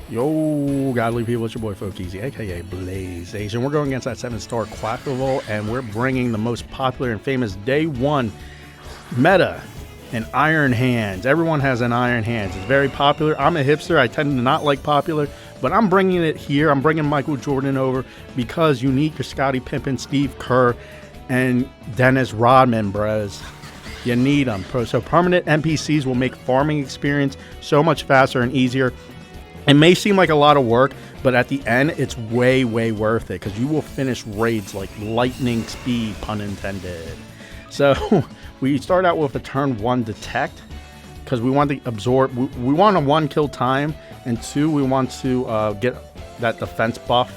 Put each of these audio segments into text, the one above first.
Yo, godly people, it's your boy Fokeezy, aka Blaze Asian. We're going against that 7-star Quaquaval, and we're bringing the most popular and famous day one meta, an Iron Hands. Everyone has an Iron Hands. It's very popular. I'm a hipster. I tend to not like popular, but I'm bringing it here. I'm bringing Michael Jordan over because you need your Scottie Pippen, Steve Kerr, and Dennis Rodman, bros. You need them. So permanent NPCs will make farming experience so much faster and easier. It may seem like a lot of work, but at the end, it's way, way worth it because you will finish raids like lightning speed, pun intended. So we start out with a turn 1 detect because we want to absorb. We want a 1 kill time, and 2, we want to get that defense buff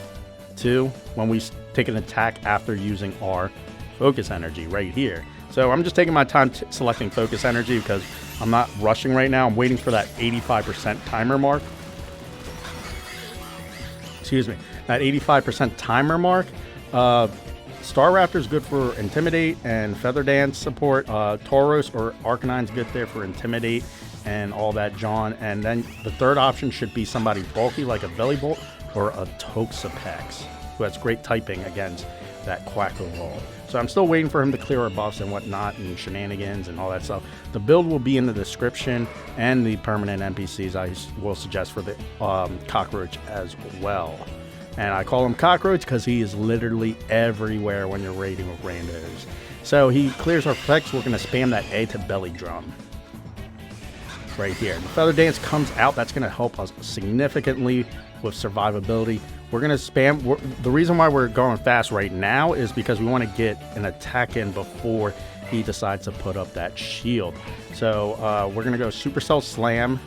too when we take an attack after using our focus energy right here. So I'm just taking my time selecting focus energy because I'm not rushing right now. I'm waiting for that 85% timer mark. Excuse me, that 85% timer mark. Staraptor is good for intimidate and feather dance support. Tauros or arcanine is good there for intimidate and all that John. And then the third option should be somebody bulky like a Bellibolt or a Toxapex, who has great typing against that Quaquaval. So I'm still waiting for him to clear our buffs and whatnot and shenanigans and all that stuff. The build will be in the description and the permanent NPCs I will suggest for the cockroach as well. And I call him cockroach because he is literally everywhere when you're raiding with randos. So he clears our effects. We're going to spam that A to belly drum right here. The feather dance comes out. That's going to help us significantly with survivability. We're going to spam. The reason why we're going fast right now is because we want to get an attack in before he decides to put up that shield. So we're going to go SuperCell Slam.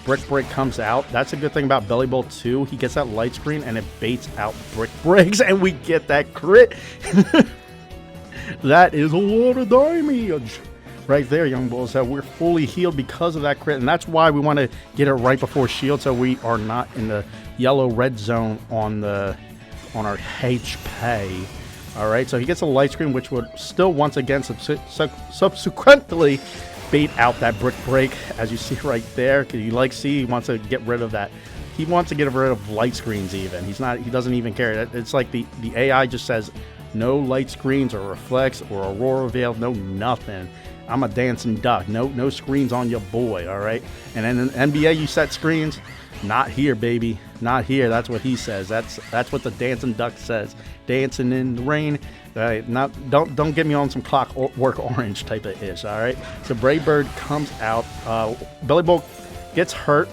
Brick Break comes out. That's a good thing about Bellibolt too. He gets that light screen and it baits out Brick Breaks and we get that crit. That is a lot of damage right there, young bulls. So we're fully healed because of that crit, and that's why we want to get it right before shield so we are not in the yellow red zone on our HP. All right, so he gets a light screen, which would still once again subsequently bait out that Brick Break, as you see right there. Because he wants to get rid of that. He wants to get rid of light screens even. He doesn't even care. It's like the AI just says no light screens or reflects or aurora veil, no nothing. I'm a dancing duck. No screens on your boy, all right? And then in NBA, you set screens. Not here, baby. Not here. That's what he says. That's what the dancing duck says. Dancing in the rain. Don't get me on some Clockwork Orange type of ish, all right? So Brave Bird comes out. Bellibolt gets hurt.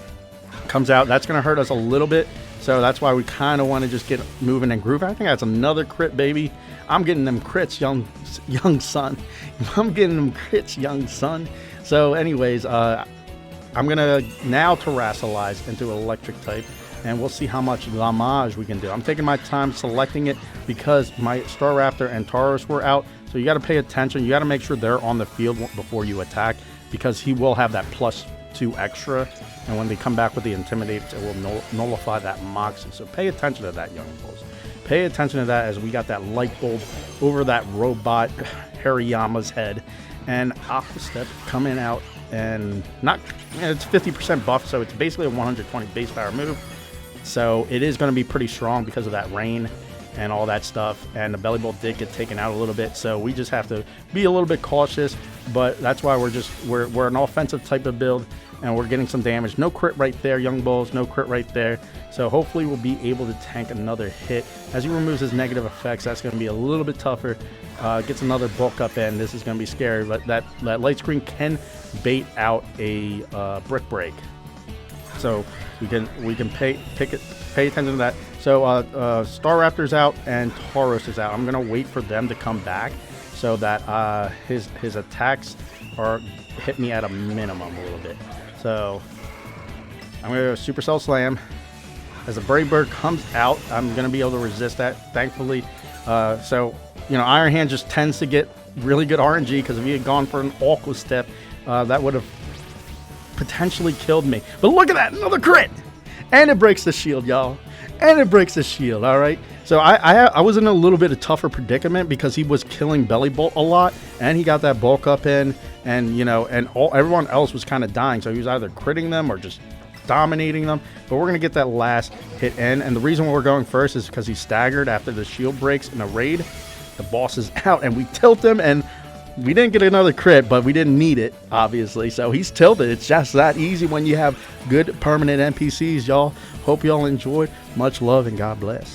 Comes out. That's going to hurt us a little bit. So that's why we kind of want to just get moving and groove. I think that's another crit, baby. I'm getting them crits, young son. I'm getting them crits, young son. So anyways, I'm going to now Terastallize into electric type, and we'll see how much damage we can do. I'm taking my time selecting it because my Staraptor and Tauros were out. So you got to pay attention. You got to make sure they're on the field before you attack because he will have that +2 extra. And when they come back with the intimidate, it will nullify that moxie. So pay attention to that, young bulls. Pay attention to that as we got that light bulb over that robot Hariyama's head. And Aqua Step coming out and it's 50% buff, so it's basically a 120 base power move. So it is going to be pretty strong because of that rain and all that stuff. And the Bellibolt did get taken out a little bit, so we just have to be a little bit cautious. But that's why we're an offensive type of build. And we're getting some damage. No crit right there, young bulls. No crit right there. So hopefully we'll be able to tank another hit. As he removes his negative effects, that's going to be a little bit tougher. Gets another bulk up in. This is going to be scary. But that light screen can bait out a Brick Break. So we can pay attention to that. So Staraptor's out and Tauros is out. I'm going to wait for them to come back so that his attacks hit me at a minimum a little bit. So I'm going to go SuperCell Slam. As the Brave Bird comes out, I'm going to be able to resist that, thankfully. So, Iron Hand just tends to get really good RNG because if he had gone for an Aqua Step, that would have potentially killed me. But look at that, another crit! And it breaks the shield, y'all. And it breaks the shield, all right? So I was in a little bit of tougher predicament because he was killing Bellibolt a lot, and he got that bulk up in, and everyone else was kind of dying. So he was either critting them or just dominating them. But we're going to get that last hit in. And the reason we're going first is because he's staggered after the shield breaks in a raid. The boss is out, and we tilt him, and we didn't get another crit, but we didn't need it, obviously. So he's tilted. It's just that easy when you have good permanent NPCs, y'all. Hope y'all enjoyed. Much love, and God bless.